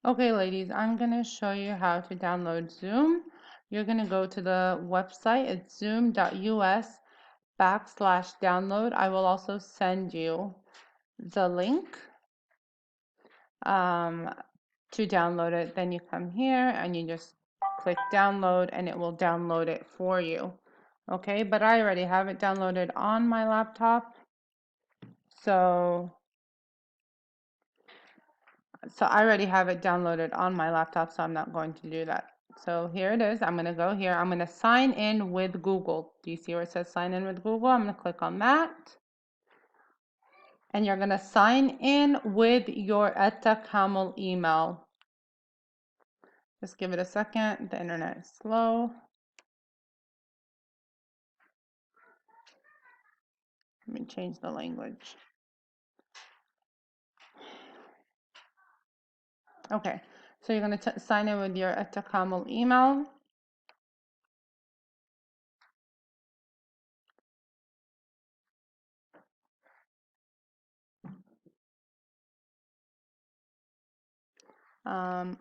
Okay, ladies, I'm going to show you how to download Zoom. You're going to go to the website. It's zoom.us/download. I will also send you the link to download it. Then you come here and you just click download and it will download it for you. Okay, but I already have it downloaded on my laptop. So I already have it downloaded on my laptop, so I'm not going to do that. So here it is. I'm going to go here. I'm going to sign in with Google. Do you see where it says sign in with Google? I'm going to click on that. And you're going to sign in with your Etta Camel email. Just give it a second. The internet is slow. Let me change the language. Okay, so you're going to sign in with your Etta Camel email.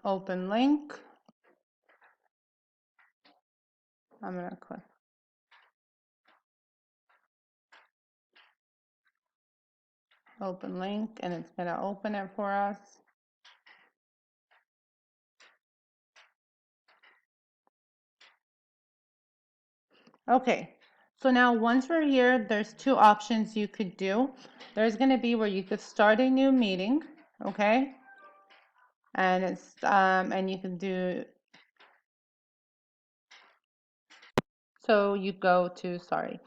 Open link. I'm going to click. Open link, and it's going to open it for us. Okay, so now once we're here, there's two options you could do. There's going to be where you could start a new meeting, okay? And it's and you can do, so you go to, start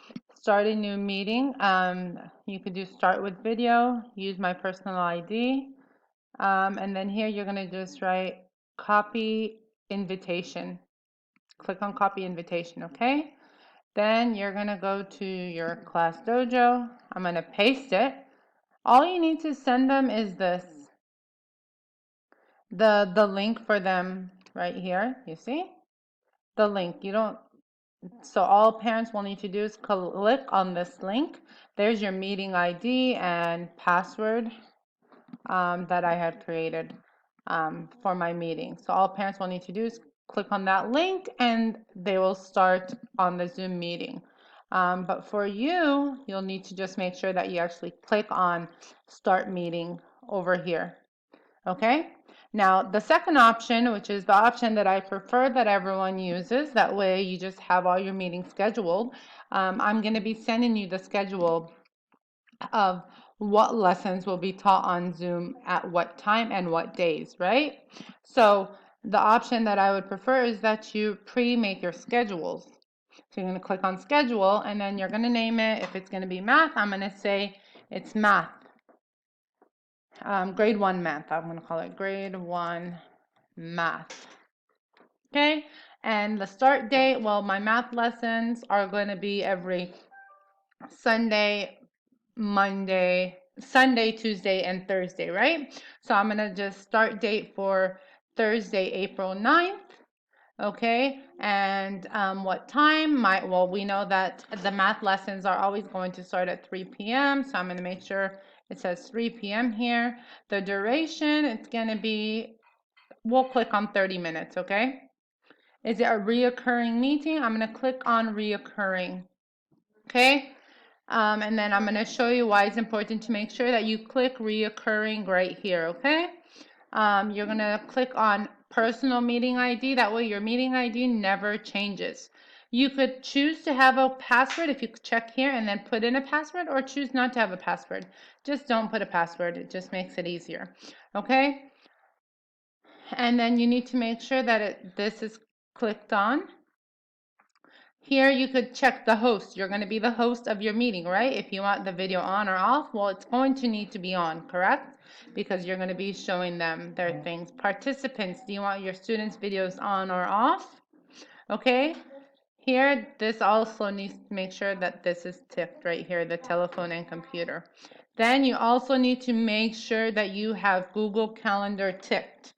a new meeting. You could do start with video, use my personal ID, and then here you're going to just write copy invitation. Click on copy invitation, okay? Then you're going to go to your class dojo. I'm going to paste it. All you need to send them is this, the link for them right here. You see the link. You don't, so all parents will need to do is click on this link. There's your meeting ID and password that I had created for my meeting. So all parents will need to do is click on that link and they will start on the Zoom meeting. But for you, you'll need to just make sure that you actually click on start meeting over here. Okay? Now, the second option, which is the option that I prefer that everyone uses, that way you just have all your meetings scheduled. I'm going to be sending you the schedule of what lessons will be taught on Zoom at what time and what days, right? So the option that I would prefer is that you pre-make your schedules. So you're going to click on schedule and then you're going to name it. If it's going to be math, I'm going to say it's math. Grade 1 math. I'm going to call it grade 1 math. Okay, and the start date, well, my math lessons are going to be every Sunday, Monday, Sunday, Tuesday, and Thursday, right? So I'm going to just start date for Thursday, April 9th. Okay, and what time? Well, we know that the math lessons are always going to start at 3 p.m. So I'm going to make sure it says 3 p.m. here. The duration, it's going to be, we'll click on 30 minutes, okay? Is it a reoccurring meeting? I'm going to click on reoccurring, okay? And then I'm going to show you why it's important to make sure that you click reoccurring right here, okay? You're going to click on personal meeting ID. That way your meeting ID never changes. You could choose to have a password if you check here and then put in a password, or choose not to have a password. Just don't put a password. It just makes it easier, okay? And then you need to make sure that this is clicked on. Here you could check the host. You're going to be the host of your meeting, right? If you want the video on or off, well, it's going to need to be on, correct? Because you're going to be showing them their things. Participants, do you want your students' videos on or off? Okay. Here, this also needs to make sure that this is ticked right here, the telephone and computer. Then you also need to make sure that you have Google Calendar ticked.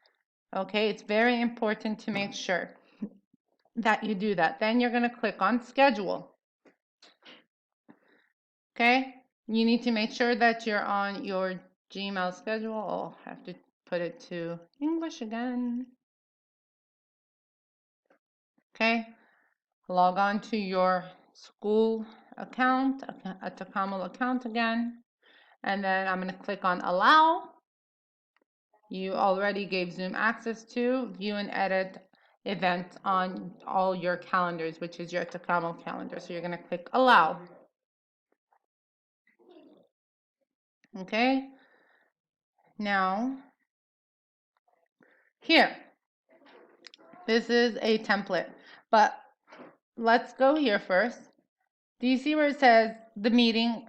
Okay, it's very important to make sure that you do that. Then you're going to click on schedule. Okay, you need to make sure that you're on your Gmail schedule. I'll have to put it to English again. Okay, log on to your school account, a Takamul account again, and then I'm going to click on allow. You already gave Zoom access to view and edit events on all your calendars, which is your Takamul calendar. So you're going to click allow. Okay, now here, this is a template, but let's go here first. Do you see where it says the meeting?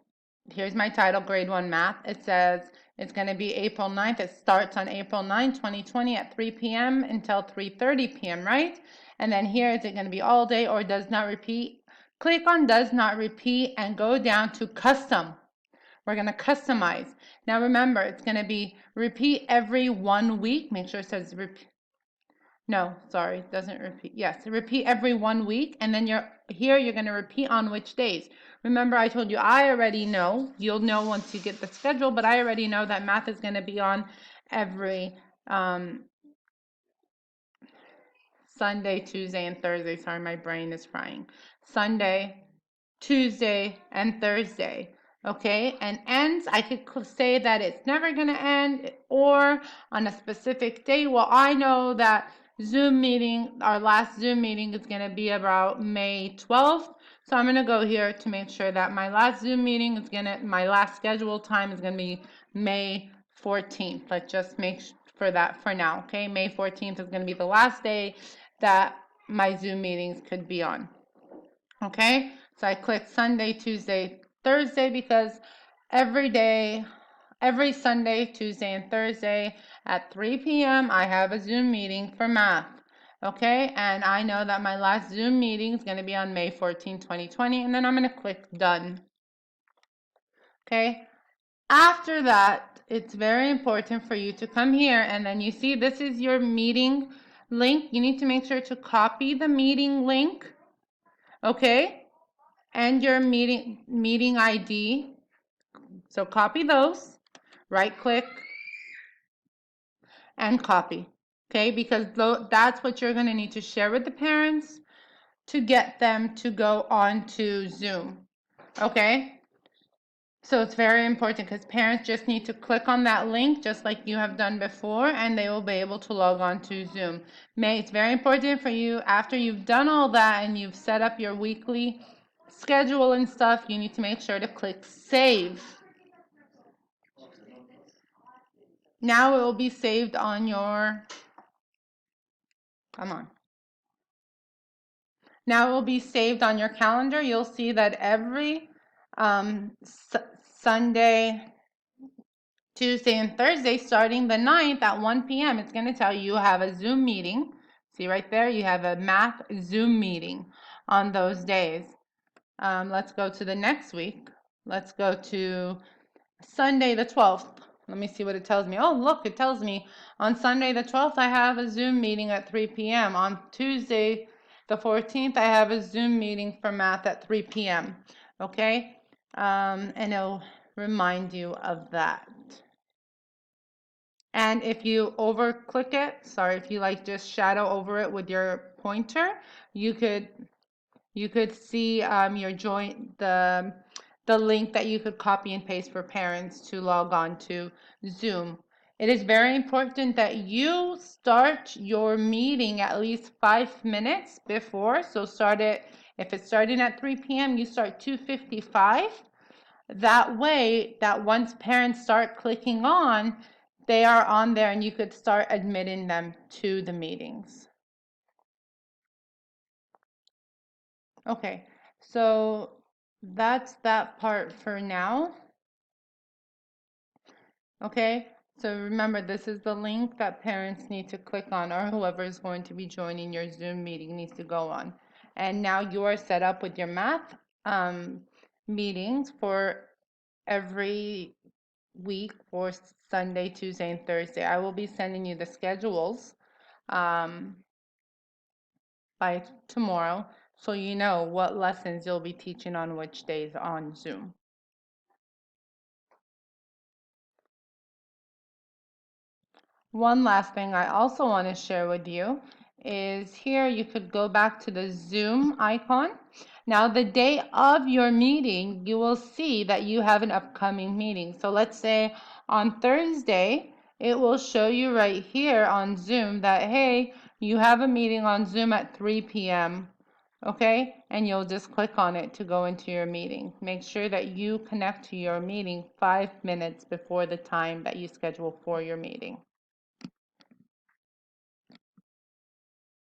Here's my title, grade 1 math. It says it's going to be April 9th. It starts on April 9th, 2020 at 3 p.m. until 3:30 p.m., right? And then here, is it going to be all day or does not repeat? Click on does not repeat and go down to custom. We're going to customize. Now remember, it's going to be repeat every 1 week. Make sure it says repeat. No, sorry, doesn't repeat. Yes, repeat every 1 week, and then you're going to repeat on which days. Remember, I told you I already know. You'll know once you get the schedule, but I already know that math is going to be on every Sunday, Tuesday, and Thursday. Sorry, my brain is frying. Sunday, Tuesday, and Thursday. Okay, and ends, I could say that it's never going to end or on a specific day. Well, I know that Zoom meeting, our last Zoom meeting is going to be about May 12th. So I'm going to go here to make sure that my last Zoom meeting is my last scheduled time is going to be May 14th. Let's just make for that for now. Okay, May 14th is going to be the last day that my Zoom meetings could be on. Okay, so I click Sunday, Tuesday, Thursday because every day, every Sunday, Tuesday, and Thursday at 3 p.m. I have a Zoom meeting for math. Okay, and I know that my last Zoom meeting is going to be on May 14, 2020, and then I'm going to click done. Okay, after that, it's very important for you to come here and then you see this is your meeting link. You need to make sure to copy the meeting link. Okay, and your meeting ID. So copy those, right click and copy. Okay, because that's what you're going to need to share with the parents to get them to go on to Zoom. Okay, so it's very important because parents just need to click on that link just like you have done before and they will be able to log on to Zoom. It's very important for you after you've done all that and you've set up your weekly schedule and stuff, you need to make sure to click save. Now it will be saved on your, come on. Now it will be saved on your calendar. You'll see that every Sunday, Tuesday, and Thursday, starting the 9th at 1 p.m., it's going to tell you have a Zoom meeting. See right there, you have a math Zoom meeting on those days. Let's go to the next week. Let's go to Sunday the 12th. Let me see what it tells me. Oh, look, it tells me on Sunday the 12th, I have a Zoom meeting at 3 p.m. On Tuesday the 14th, I have a Zoom meeting for math at 3 p.m. Okay? And it'll remind you of that. And if you over click it, sorry, if you like just shadow over it with your pointer, you could see your the link that you could copy and paste for parents to log on to Zoom. It is very important that you start your meeting at least 5 minutes before. So if it's starting at 3 p.m., you start 2:55. That way, that once parents start clicking on, they are on there and you could start admitting them to the meetings. Okay, so that's that part for now. Okay, so remember this is the link that parents need to click on or whoever is going to be joining your Zoom meeting needs to go on. And now you are set up with your math meetings for every week for Sunday, Tuesday, and Thursday. I will be sending you the schedules by tomorrow so you know what lessons you'll be teaching on which days on Zoom. One last thing I also want to share with you is here you could go back to the Zoom icon. Now, the day of your meeting, you will see that you have an upcoming meeting. So let's say on Thursday, it will show you right here on Zoom that, hey, you have a meeting on Zoom at 3 p.m. Okay, and you'll just click on it to go into your meeting. Make sure that you connect to your meeting 5 minutes before the time that you schedule for your meeting.